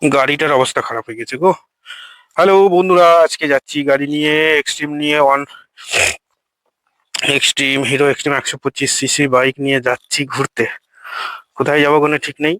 গাড়িটার অবস্থা খারাপ হয়ে গেছে গো। হ্যালো বন্ধুরা, আজকে যাচ্ছি গাড়ি নিয়ে, এক্সট্রিম নিয়ে, Xtreme Hero Xtreme 125 CC bike নিয়ে যাচ্ছি ঘুরতে। কোথায় যাবো কোনো ঠিক নেই,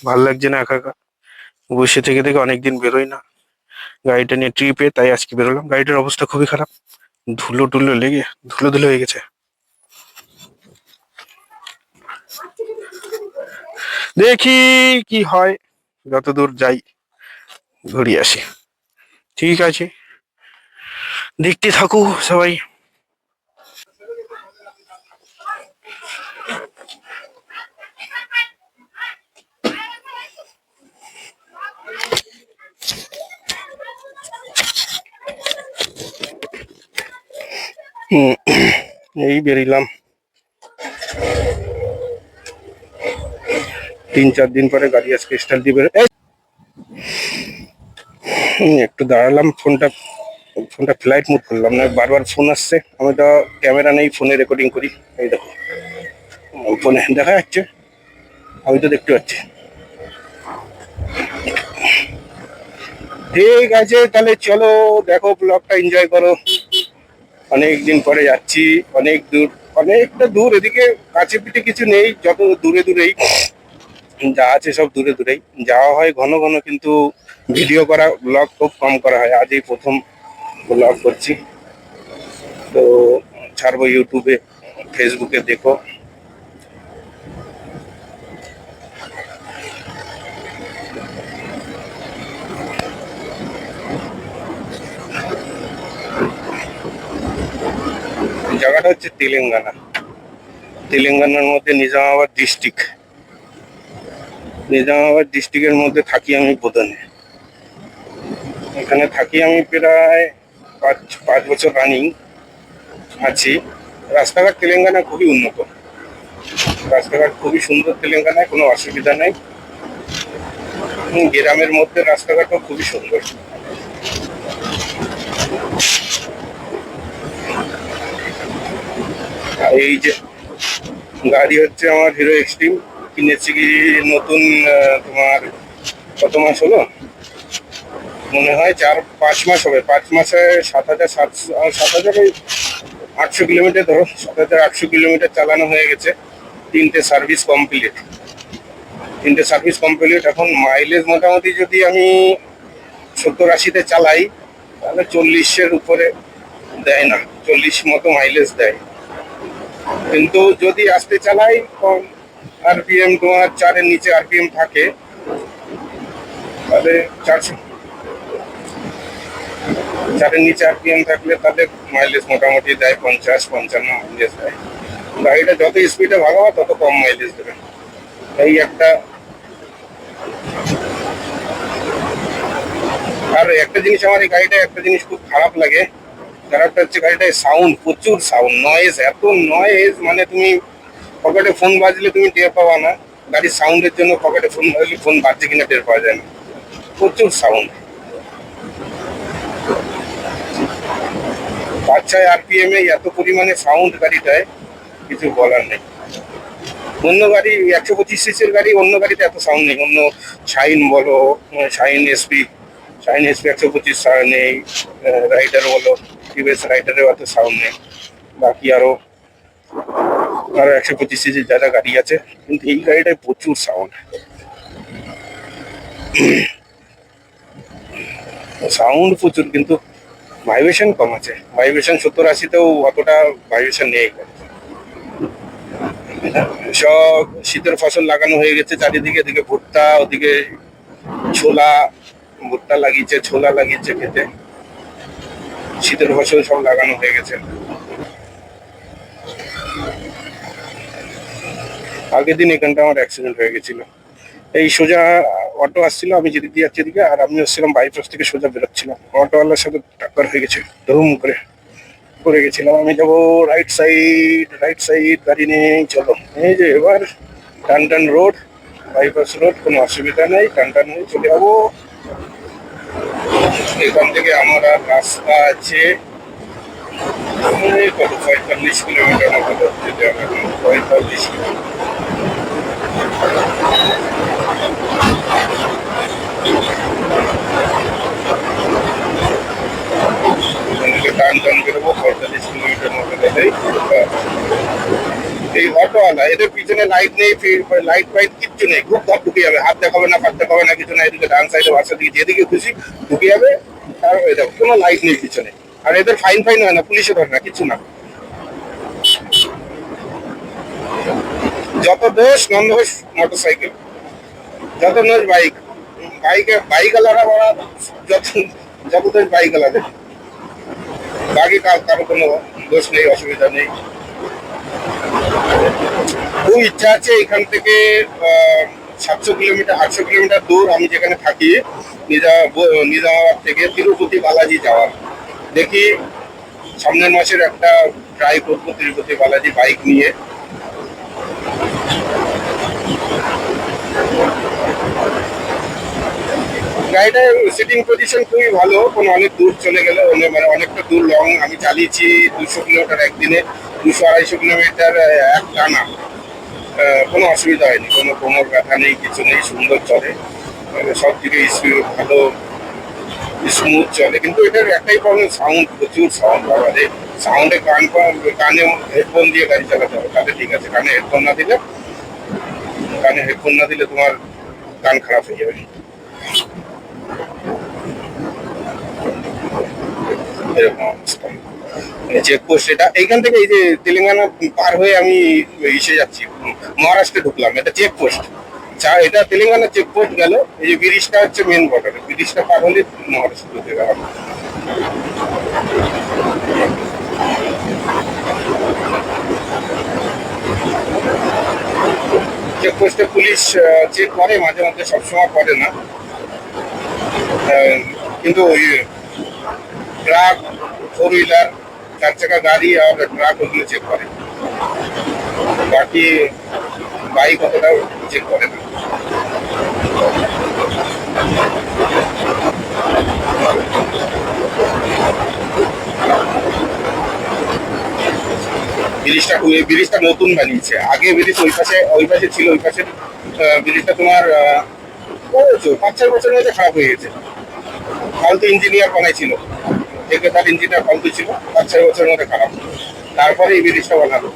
ভাল লাগছে না একা একা বসে থেকে থেকে, অনেকদিন বেরোই না গাড়িটা নিয়ে ট্রিপে, তাই আজকে বেরোলাম। গাড়িটার অবস্থা খুবই খারাপ, ধুলো টুলো লেগে ধুলো ধুলো হয়ে গেছে। দেখি কি হয়, যতদূর যাই ঘুরিয়ে আসি। ঠিক আছে, দেখতে থাকো সবাই। এই বেরিলাম 3-4 দিন পরে গাড়ি আজকে স্টার্ট দিবে। একটু দাঁড়ালাম, ফোনটা ফোনটা ফ্লাইট মুড করলাম না, বারবার ফোন আসছে। আমি তো ক্যামেরা নেই, ফোনে রেকর্ডিং করি। এই দেখো ফোনে দেখা যাচ্ছে, আমি তো দেখতে পাচ্ছি। ঠিক আছে, তাহলে চলো দেখো, ব্লগটা এনজয় করো। অনেক দিন পরে যাচ্ছি, অনেক দূর, অনেকটা দূর। এদিকে কাছে পিঠে কিছু নেই, যত দূরে দূরেই যা আছে সব দূরে দূরেই যাওয়া হয় ঘন ঘন, কিন্তু ভিডিও করা, ব্লগ খুব কম করা হয়। আজ এই প্রথম ব্লগ করছি, তো ছাড়বো ইউটিউবে, ফেসবুকে দেখো। জায়গাটা হচ্ছে তেলেঙ্গানা, তেলেঙ্গানার মধ্যে নিজামাবাদ ডিস্ট্রিক্টের মধ্যে থাকি আমি বোদনে। এখানে থাকি আমি প্রায় 5 বছর রানিং আছি। রাস্তাঘাট তেলেঙ্গানা খুবই উন্নত, রাস্তাঘাট খুবই সুন্দর, তেলেঙ্গানায় কোনো অসুবিধা নেই। গ্রামের মধ্যে রাস্তাঘাটও খুবই সুন্দর। আর এই যে গাড়ি হচ্ছে আমার হিরো এক্সট্রিম, কিনেছি কি নতুন, তোমার কত মাস হলো, মনে হয় 4-5 মাস হবে। 5 মাসে 7,800 কিলোমিটার, ধরো 7,800 কিলোমিটার চালানো হয়ে গেছে। 3টে সার্ভিস কমপ্লিট। এখন মাইলেজ মোটামুটি যদি আমি 70-80-তে চালাই, তাহলে 40-এর উপরে দেয় না, 40 মতো মাইলেজ দেয়। কিন্তু যদি আস্তে চালাই, কম আরপিএম, তোমার 4-এর নিচে আরপিএম থাকে, তাহলে 4-এর নিচে আরপিএম থাকলে তাদের মাইলেজ মোটামুটি দেয় 50-55 মাইলেজ দেয়। গাড়িটা যত স্পিডে ভাগাবা তত কম মাইলেজ দেবে, এই একটা। আর একটা জিনিস, আমার এই গাড়িটা একটা জিনিস খুব খারাপটা হচ্ছে গাড়িটায় সাউন্ড, প্রচুর সাউন্ড, নয়েজ, এত নয়েজ, মানে তুমি পকেটে ফোন বাজলে তুমি টের পাবা না। গাড়ির সাউন্ডের জন্য পকেটে ফোন বাজলে ফোন বাজছে কিনা টের পাওয়া যায় না, প্রচুর সাউন্ড। 5-6 আরপিএম এ এত পরিমাণে সাউন্ড গাড়িটায়, কিছু বলার নেই। অন্য গাড়ি 125 সিসির গাড়ি, অন্য গাড়িতে এত সাউন্ড নেই। অন্য শাইন বলো, শাইন এসপি 125 নেই, রাইডার বলো, টিভিএস রাইডারেও এত সাউন্ড নেই। বাকি আরো 125 সিসির যারা গাড়ি আছে, কিন্তু এই গাড়িটায় প্রচুর সাউন্ড, সাউন্ড প্রচুর, কিন্তু ভাইব্রেশন কম আছে। ভাইব্রেশন 70-80-তেও অতটা ভাইব্রেশন নেই। সব শীতের ফসল লাগানো হয়ে গেছে চারিদিকে, এদিকে ভুট্টা, ওদিকে ছোলা, ভুট্টা লাগিয়েছে, ছোলা লাগিয়েছে খেতে, শীতের ফসল সব লাগানো হয়ে গেছে। আগের দিন এখানটা আমার অ্যাক্সিডেন্ট হয়ে গেছিল। এই সোজা অটো আসছিল, আমি যেদিকে যাচ্ছি এদিকে, আর আমি আসছিলাম বাইপাস থেকে সোজা বেরোচ্ছিলাম, অটোওয়ালার সাথে টাক্কার হয়ে গেছে, ধুম করে পড়ে গেছিলাম। আমি যাবো রাইট সাইড গাড়ি নিয়ে, চলো। এই যে এবার টান রোড, বাইপাস রোড, কোনো অসুবিধা নেই, টান হয়ে চলে যাবো। এখান থেকে আমার আর রাস্তা আছে কত, 45 কিলোমিটার মতো যেতে হবে, 45 কিলোমিটার। এই অটোওয়ালা, এদের পিছনে লাইট নেই, লাইট ফাইট কিচ্ছু নেই, খুব ধর ঢুকে যাবে, হাত দেখাবে না, পাত দেখাবে না, কিছু না, এদিকে ডান সাইডে বাসা দিকে যেদিকে খুশি ঢুকে যাবে। আর দেখো কোনো লাইট নেই পিছনে। আর এদের ফাইন ফাইন হয় না, পুলিশে ধরে না, কিছু না। যত দোষ নন্দ ঘোষ মোটর সাইকেল, যত দোষ বাইক, বাইক আলারা বড়া, যত যত দোষ বাইক আলাদা, বাকি কারো কোনো দোষ নেই, অসুবিধা নেই। খুব ইচ্ছা আছে এখান থেকে 700 কিলোমিটার 800 কিলোমিটার দূর আমি যেখানে থাকি নিজামাবাদ থেকে তিরুপতি বালাজি যাওয়ার। দেখি সামনের মাসের একটা ট্রাই করবো তিরুপতি বালাজি বাইক নিয়ে। গাড়িটার সিটিং পজিশন খুবই ভালো, কোনো অনেক দূর চলে গেলে মানে অনেকটা দূর লং আমি চালিয়েছি, 200 কিলোমিটার একদিনে, 200-250 কিলোমিটার এক টানা, কোনো অসুবিধা হয়নি, কোনো কোমর ব্যথা নেই, কিছু নেই, সুন্দর চলে, সব দিকে ভালো স্মুথ চলে। কিন্তু এটার একটাই প্রবলেম, সাউন্ড, প্রচুর সাউন্ড, বাবারে সাউন্ডে কানে হেডফোন দিয়ে গাড়ি চালাতে হবে, তাহলে ঠিক আছে। কানে হেডফোন না দিলে তোমার কান খারাপ হয়ে যাবে, এরকম অবস্থা। চেকপোস্ট এটা, এইখান থেকে এই যে তেলেঙ্গানা পার হয়ে আমি এসে যাচ্ছি, মহারাষ্ট্রে ঢুকলাম, এটা চেকপোস্ট। এটা তেলেঙ্গানা চেকপোস্ট গেল, এই যে ব্রিজটা হচ্ছে মেন বর্ডার, ব্রিজটা পার হলে মহারাষ্ট্র ঢুকে গেলাম। চেকপোস্টে পুলিশ চেক করে মাঝে মধ্যে, সবসময় করে না, কিন্তু ট্রাক, 4 হুইলার, 4 চাকা গাড়ি আর ট্রাক ওগুলো চেক করে, বাকি বাইক অতটা চেক করে না। ব্রিজটা নতুন বানিয়েছে, আগে ব্রিজ ওই পাশে ছিল, ওই পাশে ব্রিজটা তোমার 5-6 বছরের মধ্যে খারাপ হয়ে গেছে, ফালতু ইঞ্জিনিয়ার বানাইছিল, তার ইঞ্জিনিয়ার ফালতু ছিল, 5-6 বছরের মধ্যে খারাপ, তারপরে এই ব্রিজটা বানালো।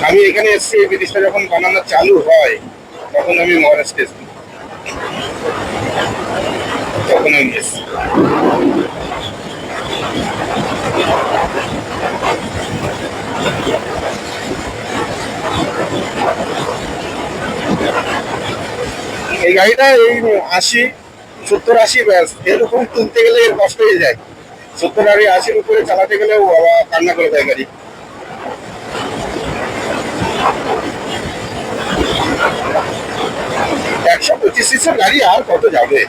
আমি এখানে এসেছি, এই ব্রিজটা যখন বানানো চালু হয় তখন আমি মহারাষ্ট্রে এসেছি, তখন আমি এসেছি। এই গাড়িটা এই 80, 70, 80 ব্যাস, এরকম তুলতে গেলে এর কষ্ট হয়ে যায়, 70 আর 80 উপরে চালাতে গেলেও বাবা কান্না করে দেয় গাড়ি। 125 সিসির গাড়ি আর কত যাবে,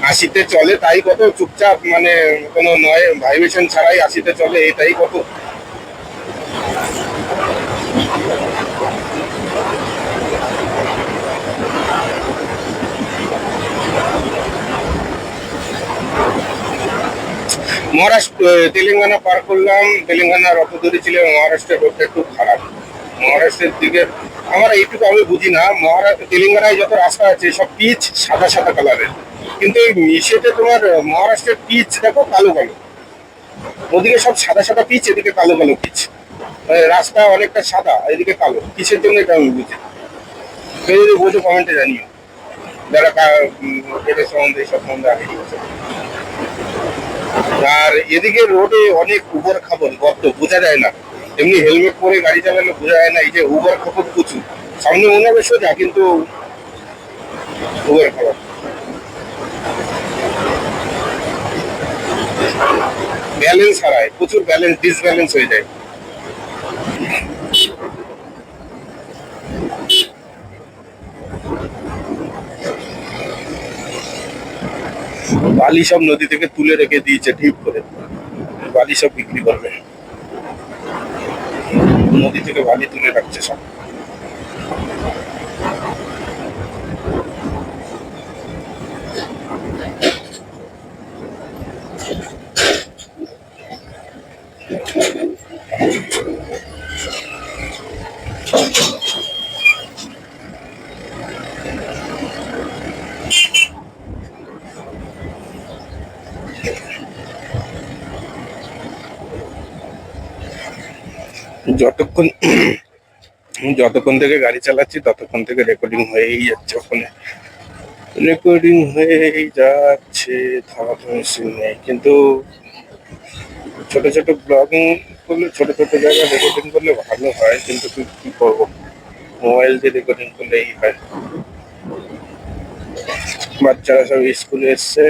80-তে চলে তাই কত, চুপচাপ মানে কোনো নয় ভাইব্রেশন ছাড়াই 80-তে চলে, এটাই কত। মহারাষ্ট্র তেলেঙ্গানা পার করলাম, তেলেঙ্গানার অত দূরে ছিল, মহারাষ্ট্রের রোডটা একটু খারাপ, মহারাষ্ট্রের দিকে আমার এইটুকু আমি বুঝি না, তেলেঙ্গানায় যত রাস্তা আছে সব পিচ সাদা সাদা কালারের, কিন্তু এই মিশেতে তোমার মহারাষ্ট্রের পিচ দেখো কালো কালো, ওদিকে সব সাদা সাদা পিচ, এদিকে কালো কালো পিচ, রাস্তা অনেকটা সাদা, এদিকে কালো, কিসের জন্য এটা আমি বুঝি। কেউ যদি বোঝো কমেন্টে জানিও, যারা এটা সম্বন্ধে সব সম্বন্ধে আগে। আর এদিকে রোডে অনেক উবর খাবার গর্ত, বোঝা যায় না, এমনি হেলমেট পরে গাড়ি চালালে বোঝা যায় না, এই যে উবর খাবার প্রচুর, সামনে মনে হবে সোজা কিন্তু উবর খাবার। ব্যালেন্স হারায়, প্রচুর ব্যালেন্স ডিসব্যালেন্স হয়ে যায়। বালি সব নদী থেকে তুলে রেখে দিয়েছে ঢিপ করে, বালি সব বিক্রি করবে, নদী থেকে বালি তুলে রাখছে সব। যতক্ষণ যতক্ষণ থেকে গাড়ি চালাচ্ছি ততক্ষণ থেকে রেকর্ডিং হয়েই যাচ্ছে, ওখানে রেকর্ডিং হয়েই যাচ্ছে, থামাথামি সিন নেই। কিন্তু ছোট ছোট ব্লগিং করলে, ছোট ছোট জায়গায় রেকর্ডিং করলে ভালো হয়, কিন্তু কি করবো, মোবাইল দিয়ে রেকর্ডিং করলে এই হয়। বাচ্চারা সব স্কুলে এসছে।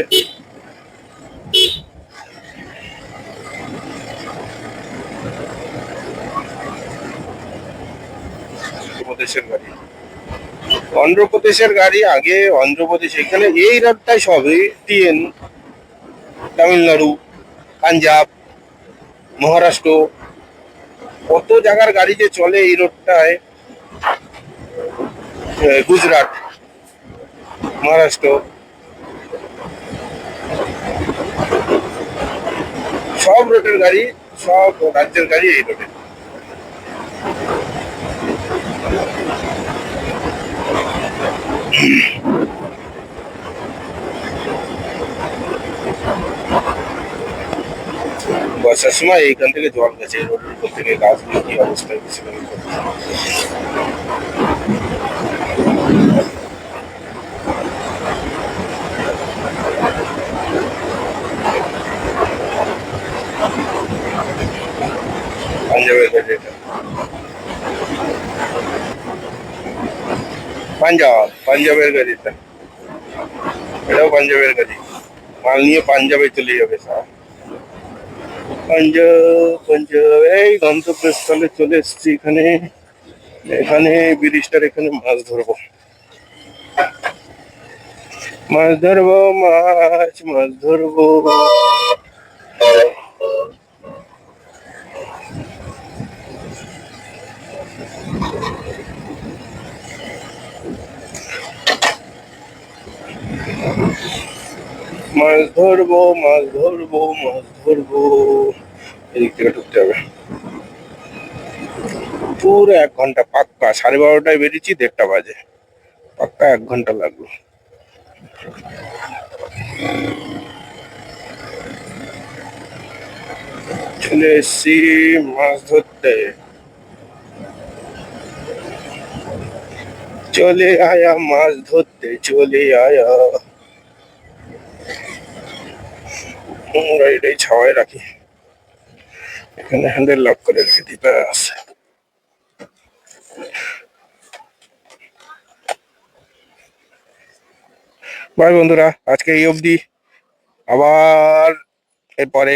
অন্ধ্রপ্রদেশের গাড়ি, অন্ধ্রপ্রদেশের গাড়ি। আগে অন্ধ্রপ্রদেশ, এখানে এই রাস্তায় সবই ট্রেন, তামিলনাড়ু, পাঞ্জাব, মহারাষ্ট্র, কত জায়গার গাড়ি যে চলে এই রোডটায়। গুজরাট, মহারাষ্ট্র, সব রোডের গাড়ি, সব রাজ্যের গাড়ি এই রোডে। বর্ষার সময় এইখান থেকে জল গেছে, এই রোডের উপর থেকে গাছগুলো কি অবস্থা হয়েছিল। পাঞ্জাবের গাড়ি এটা, পাঞ্জাবের গাড়ি এটা, এটাও পাঞ্জাবের গাড়ি। মাল নিয়ে পাঞ্জাবে চলে যাবে সব। পাঞ্জাব এই গন্তব্যস্থলে চলে এসছি। এখানে এখানে ব্রিজটার এখানে মাছ ধরবো, মাছ ধরবো, মাছ ধরবো। মাছ ধরবো, মাছ ধরবো, মাছ ধরবো। এদিক থেকে ঢুকতে হবে। পুরো 1 ঘন্টা পাক্কা, 12:30টায় বেরিয়েছি, 1:30টা বাজে, পাক্কা 1 ঘন্টা লাগলো। চলে এসছি মাছ ধরতে। চলে আয়া মাছ ধরতে, চলে আয়া। গাড়িটাই ছাওয়ায় রাখি, এখানে হ্যান্ডেল লক করে রেখে দিই, ব্যাস। বাই বন্ধুরা, আজকে এই অবধি। আবার এরপরে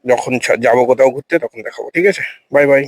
যখন যাবো কোথাও ঘুরতে তখন দেখাবো, ঠিক আছে? Bye bye.